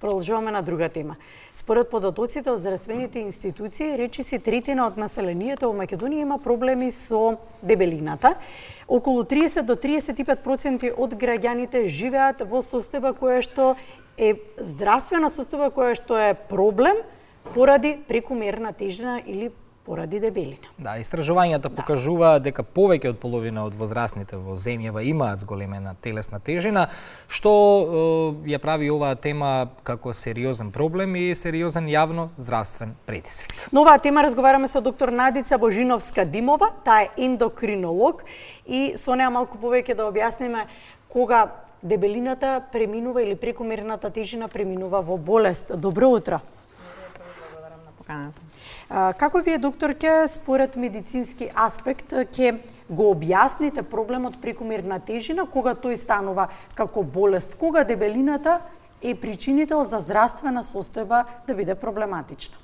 Продолжуваме на друга тема. Според податоците од здравствените институции, речиси третина од населението во Македонија има проблеми со дебелината. Околу 30 до 35% од граѓаните живеат во состојба која што е здравствена состојба која што е проблем поради прекумерна тежина или поради дебелина. Да, истражувањата покажуваат дека повеќе од половина од возрастните во земјава имаат зголемена телесна тежина, што ја прави оваа тема како сериозен проблем и сериозен јавно здравствен притиск. На оваа тема разговараме со доктор Надица Божиновска-Димова, таа е ендокринолог и со неа малку повеќе да објасниме кога дебелината преминува или прекумерната тежина преминува во болест. Добро утро. Благодарам на поканата. Како вие, докторке, според медицински аспект, ќе го објасните проблемот прекумерна тежина, кога тој станува како болест, кога дебелината е причинител за здравствена состојба да биде проблематична?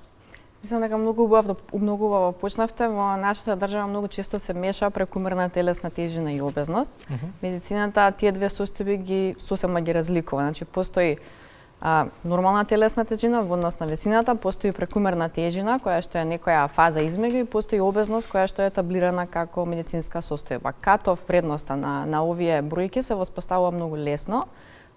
Мислам дека многу убаво почнавте. Во нашата држава многу често се меша прекумерна телесна тежина и обезност. Медицината тие две состојби ги сосема ги разликува. Значи постои нормална телесна тежина во однос на висината, постои прекумерна тежина која што е некоја фаза измеѓу и постои обезност која што е таблирана како медицинска состојба. Катов вредноста на овие бројки се воспоставува многу лесно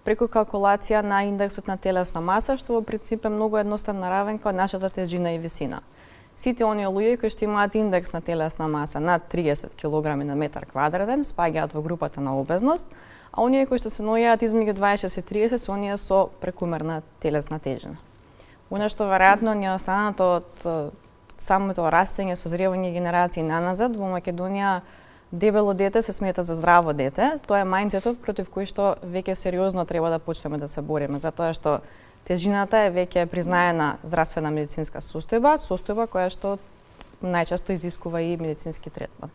преку калкулација на индексот на телесна маса, што во принцип е многу едноставна равенка од нашата тежина и висина. Сите оние луѓе кои што имаат индекс на телесна маса над 30 кг на метар квадратен спаѓаат во групата на обезност, а оние кои што се наоѓаат измеѓу 26 и 30 се оние со прекумерна телесна тежина. Она што веројатно не останато од самото растење, созревање генерации наназад, во Македонија дебело дете се смета за здраво дете. Тоа е мајндсетот против кој што веќе сериозно треба да почнеме да се бориме, затоа што тежината е веќе признаена здравствена медицинска состојба која што најчесто изискува и медицински третман.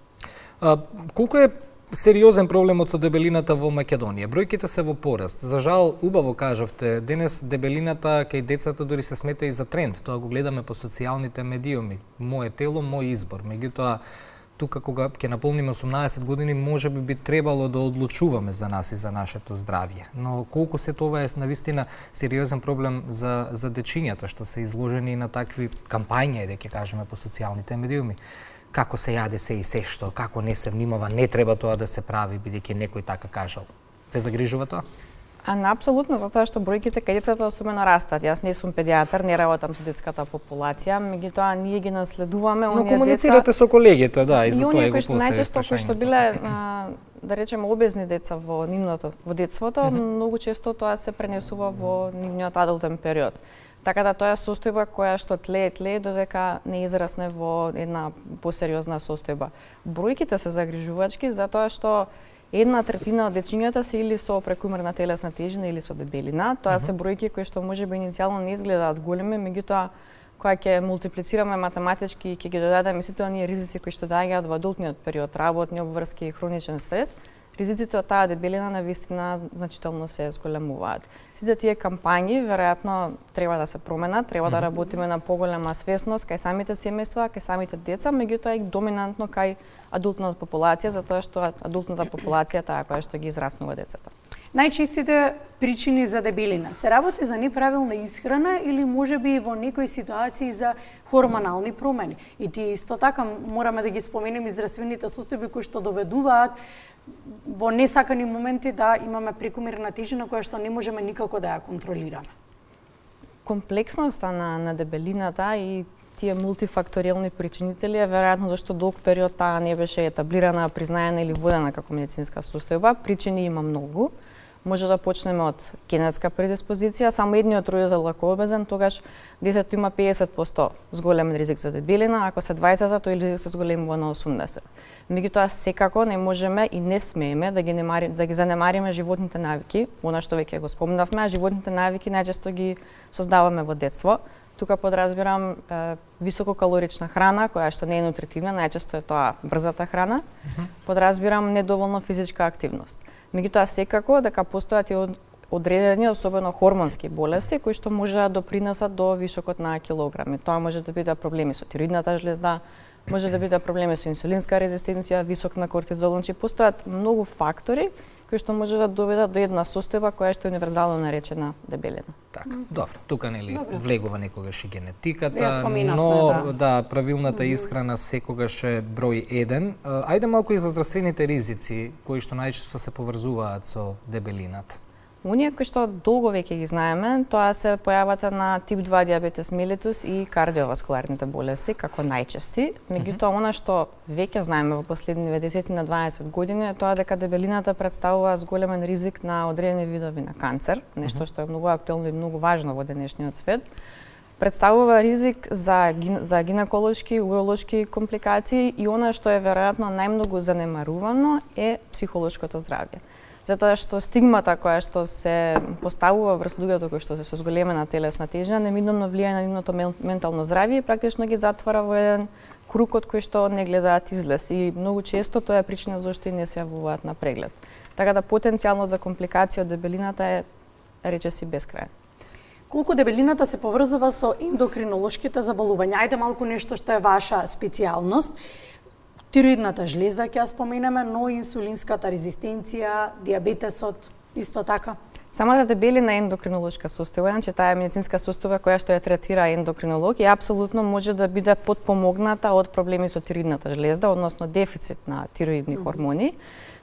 Колку е сериозен проблемот со дебелината во Македонија? Бројките се во пораст. За жал, убаво кажавте, денес дебелината кај децата дори се смета и за тренд. Тоа го гледаме по социјалните медиуми. Моје тело, мој избор. Меѓутоа, тука кога ќе наполниме 18 години, може би требало да одлучуваме за нас и за нашето здравје. Но колку се тоа е навистина сериозен проблем за дечињата што се изложени на такви кампањи, да ќе кажеме, по социјалните медиуми. Како се јаде се и се што, како не се внимава, не треба тоа да се прави, бидејќи некој така кажал. Те загрижува тоа? Апсолутно, затоа што бројките кај децата особено растат. Јас не сум педијатар, не работам со детската популација, меѓутоа ние ги наследуваме оние деца. Но комуницирате со колегите, да, и за тоа го постави најчесто кои што биле да речеме обезни деца во детството, многу често тоа се пренесува во нивниот адултен период. Така да тоа е состојба која што тлее додека не израсне во една посериозна состојба. Бројките се загрижувачки затоа што 1/3 од дечињата се или со прекумерна телесна тежина или со дебелина. Тоа се бројки кои што можеби иницијално не изгледаат големи, меѓутоа кога ќе мултиплицираме математички и ќе ги додадеме сите оние ризици кои што доаѓаат во адултниот период, работни обврски и хроничен стрес, ризиците од таа дебелина навистина значително се зголемуваат. Сите тие кампањи веројатно треба да се променат, треба да работиме на поголема свесност кај самите семејства, кај самите деца, меѓутоа и доминантно кај адултната популација, затоа што адултната популација таа која што ги израснува децата. Најчестите причини за дебелина се работи за неправилна исхрана или можеби во некои ситуации за хормонални промени. И тие исто така мораме да ги споменеме здравствените состојби кои што доведуваат во несакани моменти да имаме прекумерна тежина која што не можеме никако да ја контролираме. Комплексноста на дебелината и тие мултифакторијални причинители е веројатно зашто долг период таа не беше етаблирана, признаена или водена како медицинска состојба. Причини има многу. Може да почнеме од генетска предиспозиција, само едниот родител ако е обезен, тогаш детето има 50% зголемен ризик за дебелина, ако се двајцата, тој ризик се зголемува на 80%. Меѓутоа секако не можеме и не смееме да ги занемариме животните навики, она што веќе го спомнавме, а животните навики најчесто ги создаваме во детство. Тука подразбирам висококалорична храна, која што не е нутритивна, најчесто е тоа брзата храна. Подразбирам недоволно физичка активност. Меѓутоа секако дека постојат и одредени, особено хормонски болести, кои што може да допринесат до вишокот на килограми. Тоа може да биде проблеми со тироидната жлезда, може да биде проблеми со инсулинска резистенција, висок на кортизол, значи постојат многу фактори кои што може да доведат до една состојба која што е универзално наречена дебелина. Така, добро. Тука нели влегува некогаш и генетиката, Ја споминавме, но да, правилната исхрана секогаш е број 1. Ајде малку и за здравствените ризици кои што најчесто се поврзуваат со дебелината. Оние кои што долго веќе ги знаеме, тоа се појавата на тип 2 диабетес мелитус и кардиоваскуларните болести како најчести. Меѓутоа, она што веќе знаеме во последниве 10 на 12 години е тоа дека дебелината представува зголемен ризик на одредени видови на канцер, нешто што е многу актуелно и многу важно во денешниот свет. Представува ризик за гинеколошки, уролошки компликации и она што е веројатно најмногу занемарувано е психолошкото здравје. Затоа што стигмата која што се поставува врз луѓето кои што се со зголемена телесна тежина неминуно влијае на нивното ментално здравје и практично ги затвара во еден круг од кој што не гледаат излез и многу често тоа е причина зашто и не се јавуваат на преглед. Така да потенцијалот за компликација од дебелината е речиси бескрајен. Колку дебелината се поврзува со ендокринолошките заболувања? Ајде малку нешто што е ваша специјалност. Тироидната жлеза ќе ја споменеме, но инсулинската резистенција, диабетесот, исто така. Самата дебелина е ендокринолошка состојба, значи таа е медицинска состојба која што ја третира ендокринолог и апсолутно може да биде потпомогната од проблеми со тироидната жлеза, односно дефицит на тироидни хормони.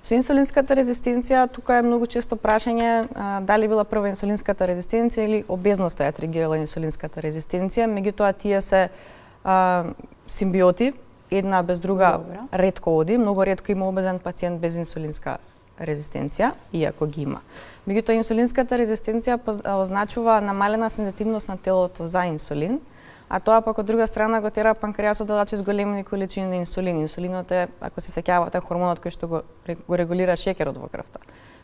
Со инсулинската резистенција, тука е многу често прашање дали била прва инсулинската резистенција или обезноста ја тригирала инсулинската резистенција, меѓутоа тие се симбиоти, една без друга ретко оди, многу ретко има обезен пациент без инсулинска резистенција, иако ги има. Меѓутоа, инсулинската резистенција означува намалена сензитивност на телото за инсулин, а тоа пак од друга страна го тера панкреасот да даче зголемени количини на инсулин. Инсулинот е, ако се сеќавате, хормонот кој што го регулира шеќерот во крвта.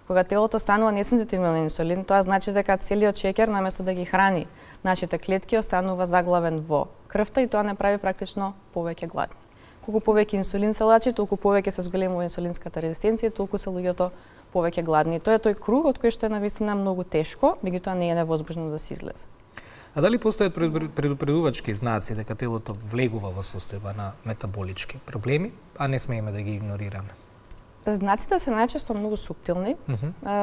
Кога телото станува несензитивно на инсулин, тоа значи дека целиот шеќер, наместо да ги храни нашите клетки, останува заглавен во крвта и тоа не прави практично повеќе гладни. Колку повеќе инсулин се лачи, толку повеќе се зголемува инсулинската резистенција, толку се луѓето повеќе гладни. Тоа е тој круг од кој што е навистина многу тешко, меѓутоа не е невозможно да се излезе. А дали постојат предупредувачки знаци дека телото влегува во состојба на метаболички проблеми, а не смееме да ги игнорираме? Знаците се најчесто многу суптилни.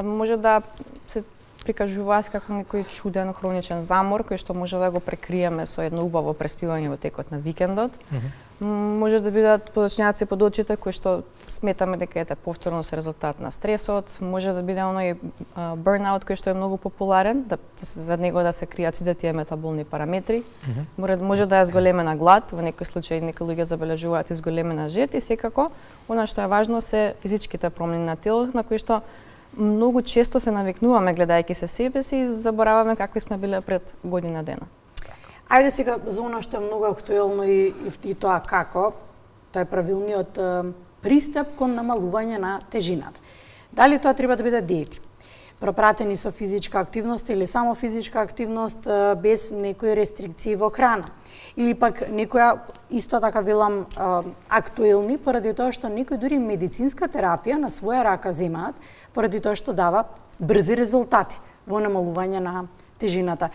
Може да се прикажуваат како некој чуден хроничен замор кој што може да го прекриеме со едно убаво преспивање во текот на викендот. Може да бидат подочњаци под очите кои што сметаме дека е повторно со резултат на стресот, може да биде оној burnout кој што е многу популарен, за него да се кријат сите тие метаболни параметри. Може да е зголемена глад, во некои случаи некои луѓе забележуваат и зголемена жед и секако она што е важно се физичките промени на телото на кои што многу често се навикнуваме гледајќи се себе си и забораваме какви сме биле пред година дена. Ајде сега за она што е многу актуелно и тоа како, тоа е правилниот пристап кон намалување на тежината. Дали тоа треба да биде диети, пропратени со физичка активност или само физичка активност без некои рестрикции во храна. Или пак некоја, исто така велам, актуелни, поради тоа што некои дури медицинска терапија на своја рака земаат, поради тоа што дава брзи резултати во намалување на тежината.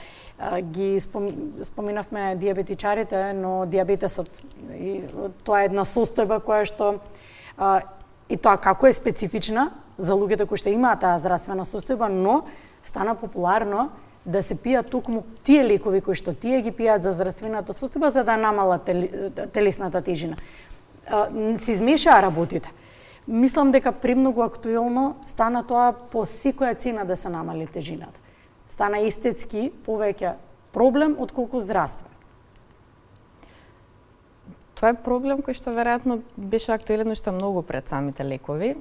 Ги споменавме диабетичарите, но диабетесот тоа е една состојба која што и тоа како е специфична за луѓето кои што имаат таа здравствена состојба, но стана популарно да се пијат токму тие лекови кои што тие ги пијат за здравствената состојба за да намалат телесната тежина. Се измешаа работите. Мислам дека премногу актуелно стана тоа по секоја цена да се намали тежината. Стана естетски повеќе проблем отколку здравствен. Тоа е проблем кој што веројатно беше актуелен уште многу пред самите лекови.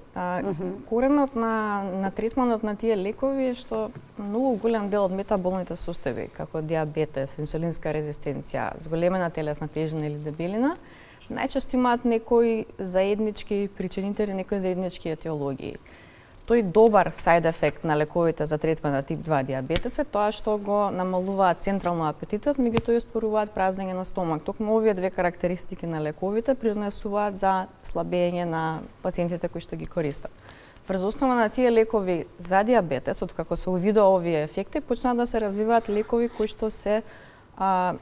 Коренот на третманот на тие лекови е што многу голем дел од метаболните состојби, како диабетес, инсулинска резистенција, зголемена телесна тежина или дебелина, најчесто имаат некои заеднички причинители, некои заеднички етиологии. Тој добар side ефект на лековите за третман на тип 2 диабетес е тоа што го намалуваат централно апетитот, меѓутоа споруваат празнење на стомак. Токму овие две карактеристики на лековите придонесуваат за слабење на пациентите кои што ги користат. Врз основа на тие лекови за диабетес, откако се увидоа овие ефекти, почнаа да се развиваат лекови кои што се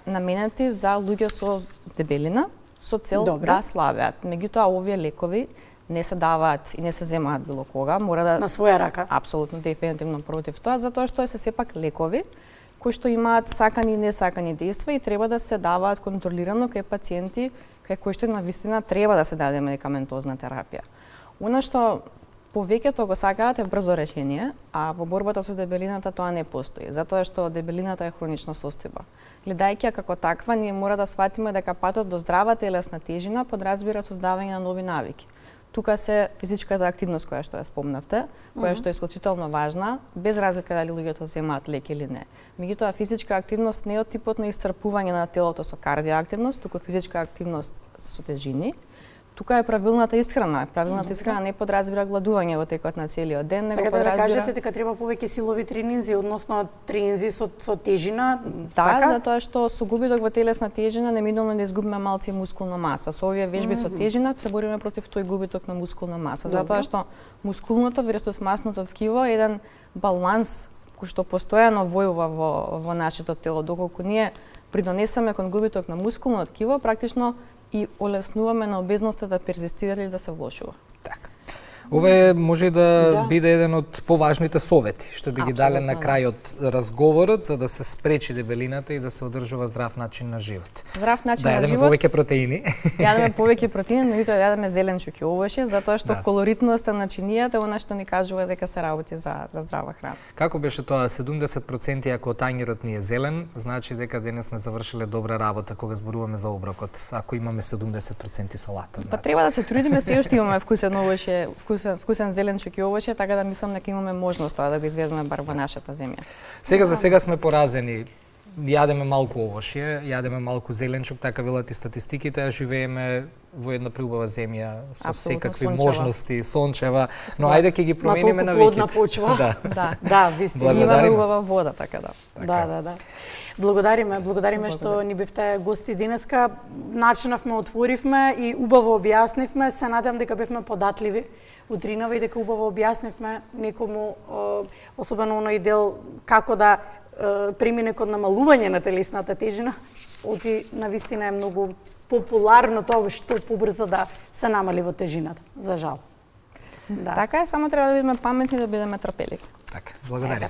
наменети за луѓе со дебелина, со цел да слабеат. Меѓутоа овие лекови не се даваат и не се земаат било кога, мора да На своја рака. апсолутно дефинитивно против тоа, затоа што се сепак лекови кои што имаат сакани и несакани дејства и треба да се даваат контролирано кај пациенти кај кои што навистина треба да се даде медикаментозна терапија. Она што повеќето го сакаат е брзо решение, а во борбата со дебелината тоа не постои, затоа што дебелината е хронична состојба. Гледајќи ја како таква, ние мора да сватиме дека патот до здрава телесна тежина подразбира создавање на нови навики. Тука се физичката активност која што ја спомнавте, која што е исклучително важна, без разлика дали луѓето земаат лек или не. Меѓутоа физичка активност не е од типот на исцрпување на телото со кардиоактивност, туку физичка активност со тежини. Тука е правилната исхрана. Правилната исхрана не подразбира гладување во текот на целиот ден, него Сакате подразбира... да кажете дека треба повеќе силови тренинзи, односно тренинзи со тежина, Да, така? затоа што со губиток во телесна тежина неминуелно да изгубиме малци мускулна маса. Со овие вежби со тежина се бориме против тој губиток на мускулна маса, затоа што мускулното versus масното ткиво е еден баланс кој што постојано војува во нашето тело, доколку ние придонесеме кон губиток на мускулно ткиво, практично и олеснуваме на обезноста да перзистира или да се влошува. Така. Ова може да биде еден од поважните совети што би ги дале на крајот разговорот за да се спречи дебелината и да се одржува здрав начин на живот. Здрав начин да на јадеме живот. повеќе протеини. Јадеме повеќе протеини, меѓутоа јадеме зеленчук и овошје, затоа што колоритноста на чинијата е она што ни кажува дека се работи за здрава храна. Како беше тоа 70% ако тањерот ни е зелен, значи дека денес сме завршиле добра работа кога зборуваме за оброкот, ако имаме 70% салата. Па треба да се трудиме, се уште имаме вкусен овошје, вкусен зеленчук и овошје, така да мислам дека имаме можност тоа да го изведеме бар во нашата земја. Сега за сега сме поразени. Јадеме малку овошје, јадеме малку зеленчук, така велат и статистиките, а живееме во една преубава земја со секакви можности, сончева, но ајде ќе ги промениме навиките. На толку плодна почва. Да, Да, вистина. имаме убава вода, така да. Да. Благодариме што ни бевте гости денеска. Начинавме, отворивме и убаво објаснивме. Се надам дека бевме податливи утринава и дека убаво објаснивме некому, особено оној дел како да премине кон намалување на телесната тежина. Оти навистина е многу популарно тоа што побрзо да се намали во тежината, за жал. Така е, само треба да бидеме паметни, да бидеме трпеливи. Така, благодарам.